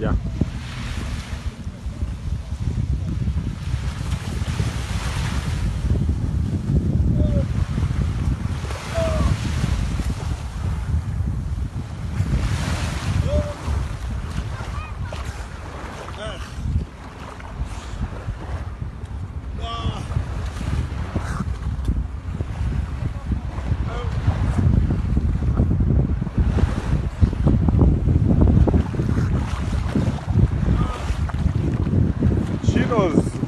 Yeah.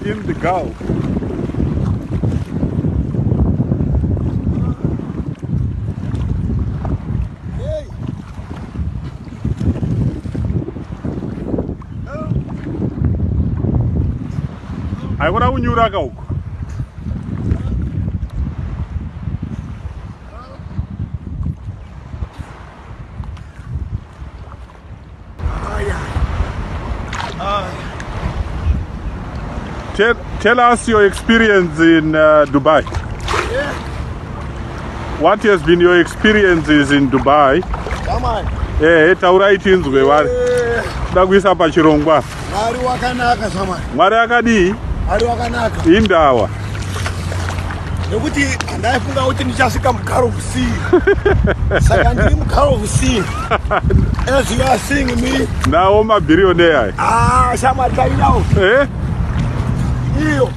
In the Gulf. Hey. I want to unyura ka huko. Tell us your experience in Dubai. Yeah. What has been your experiences in Dubai? Come on. Taura itinzwe wari. Ndakuisa pachirongwa. Mwari wakanaka samani. Mwari akadi? Mwari wakanaka. Indawa. Nekuti ndaifunga kuti ndichasvika mugaro kusini. Saka ndiri mugaro kusini. As you are seeing me. Nawo mabillionaire. Shamari kainawo. Eh? Iyo.